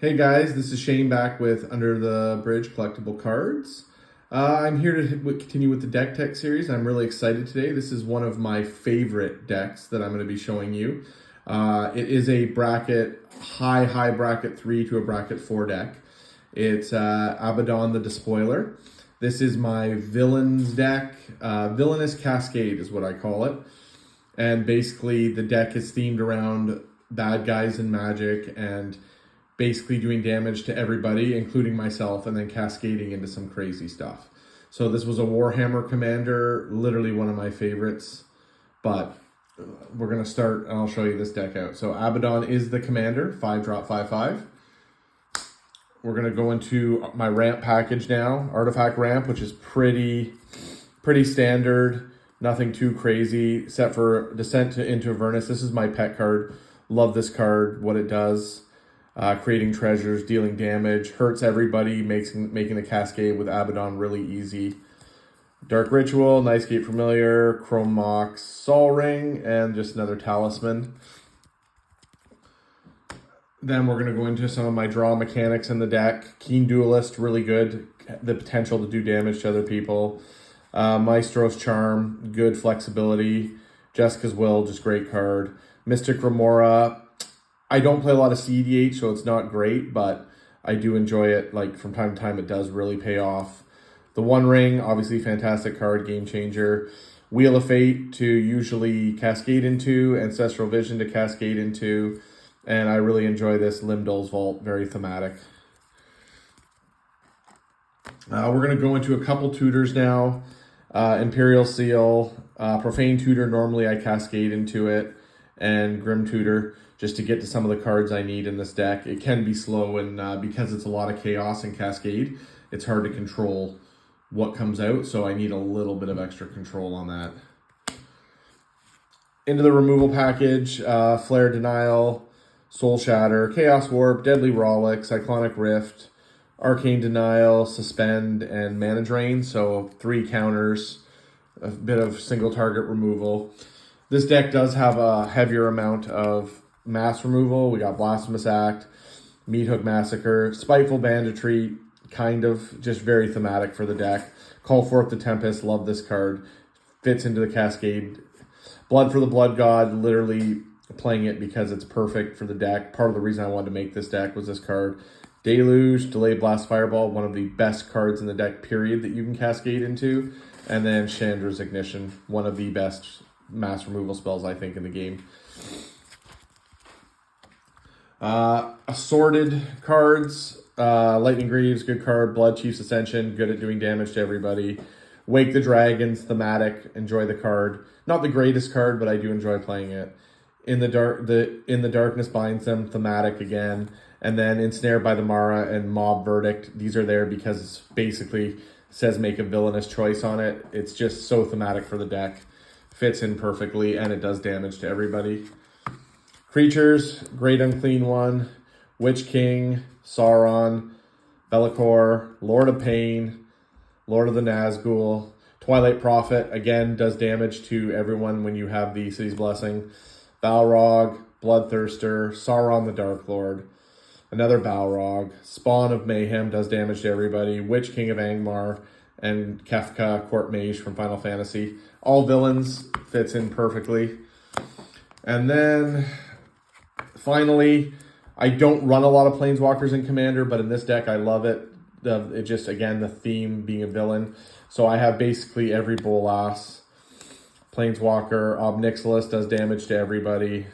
Hey guys, this is Shane back with Under the Bridge Collectible Cards. I'm here to continue with the deck tech series. I'm really excited today. This is one of my favorite decks that I'm going to be showing you. It is a bracket, high bracket 3 to a bracket 4 deck. It's Abaddon the Despoiler. This is my villains deck. Villainous Cascade is what I call it. And basically the deck is themed around bad guys in Magic and basically doing damage to everybody, including myself, and then cascading into some crazy stuff. So this was a Warhammer commander, literally one of my favorites, but we're going to start, and I'll show you this deck out. So Abaddon is the commander, 5-drop, 5/5. We're going to go into my ramp package now, Artifact Ramp, which is pretty standard, nothing too crazy, except for Descent into Avernus. This is my pet card. Love this card, what it does. Creating treasures, dealing damage, hurts everybody, making the cascade with Abaddon really easy. Dark Ritual, Nightscape Familiar, Chrome Mox, Sol Ring, and just another talisman. Then we're going to go into some of my draw mechanics in the deck. Keen Duelist, really good, the potential to do damage to other people. Maestro's Charm, good flexibility. Jessica's Will, just great card. Mystic Remora, I don't play a lot of CEDH, so it's not great, but I do enjoy it. Like, from time to time, it does really pay off. The One Ring, obviously fantastic card, game changer. Wheel of Fate to usually cascade into, Ancestral Vision to cascade into, and I really enjoy this. Limdol's Vault, very thematic. We're going to go into a couple tutors now. Imperial Seal, Profane Tutor, normally I cascade into it, and Grim Tutor, just to get to some of the cards I need in this deck. It can be slow, and because it's a lot of chaos and cascade, it's hard to control what comes out, so I need a little bit of extra control on that. Into the removal package, Flare Denial, Soul Shatter, Chaos Warp, Deadly Rollick, Cyclonic Rift, Arcane Denial, Suspend, and Mana Drain, so 3 counters, a bit of single target removal. This deck does have a heavier amount of mass removal. We got Blasphemous Act, Meathook Massacre, Spiteful Banditry, kind of just very thematic for the deck. Call Forth the Tempest, love this card. Fits into the Cascade. Blood for the Blood God, literally playing it because it's perfect for the deck. Part of the reason I wanted to make this deck was this card. Deluge, Delayed Blast Fireball, one of the best cards in the deck, period, that you can cascade into. And then Chandra's Ignition, one of the best mass removal spells, I think, in the game. Assorted cards, Lightning Greaves, good card. Blood Chief's Ascension, good at doing damage to everybody. Wake the Dragons, thematic, enjoy the card. Not the greatest card, but I do enjoy playing it. In the Darkness Binds Them, thematic again. And then Ensnared by the Mara and Mob Verdict, these are there because it's basically says make a villainous choice on it. It's just so thematic for the deck. Fits in perfectly, and it does damage to everybody. Creatures, Great Unclean One, Witch King, Sauron, Be'lakor, Lord of Pain, Lord of the Nazgul, Twilight Prophet, again, does damage to everyone when you have the City's Blessing. Balrog, Bloodthirster, Sauron the Dark Lord, another Balrog, Spawn of Mayhem, does damage to everybody, Witch King of Angmar, and Kefka, Court Mage from Final Fantasy. All villains, fits in perfectly. And then finally, I don't run a lot of Planeswalkers in Commander, but in this deck, I love it. It just, again, the theme being a villain. So I have basically every Bolas. Planeswalker, Ob Nixilis does damage to everybody.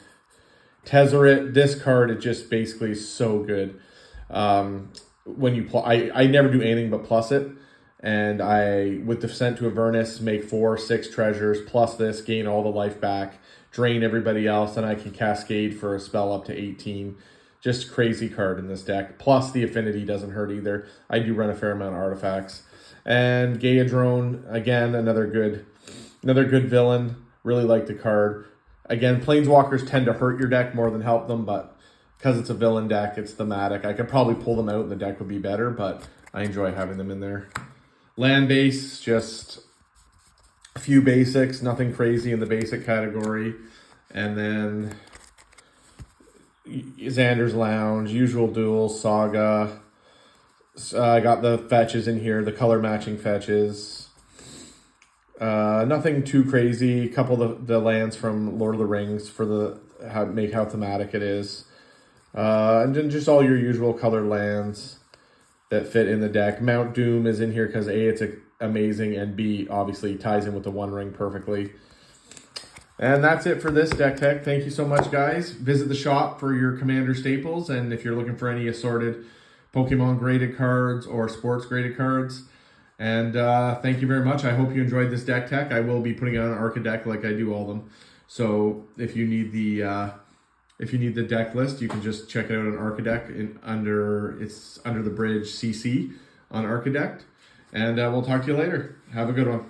Tezzeret, this card, it just basically is so good. When you I never do anything but plus it. And I, with Descent to Avernus, make 4-6 treasures, plus this, gain all the life back, drain everybody else, and I can cascade for a spell up to 18. Just crazy card in this deck. Plus the affinity doesn't hurt either. I do run a fair amount of artifacts. And Gaia-Drone, again, another good villain. Really like the card. Again, Planeswalkers tend to hurt your deck more than help them, but because it's a villain deck, it's thematic. I could probably pull them out and the deck would be better, but I enjoy having them in there. Land base, just a few basics, nothing crazy in the basic category. And then Xander's Lounge, Usual Duels, Saga. I got the fetches in here, the color matching fetches. Nothing too crazy. A couple of the lands from Lord of the Rings for the how thematic it is. And then just all your usual colored lands that fit in the deck. Mount Doom is in here because A, it's amazing, and B, obviously ties in with the One Ring perfectly. And that's it for this deck tech. Thank you so much, guys. Visit the shop for your Commander staples, and if you're looking for any assorted Pokemon graded cards or sports graded cards. And thank you very much. I hope you enjoyed this deck tech. I will be putting it on an Arca deck like I do all of them. So if you need the deck list, you can just check it out on Arca deck. It's under the bridge CC on Arca deck. And we'll talk to you later. Have a good one.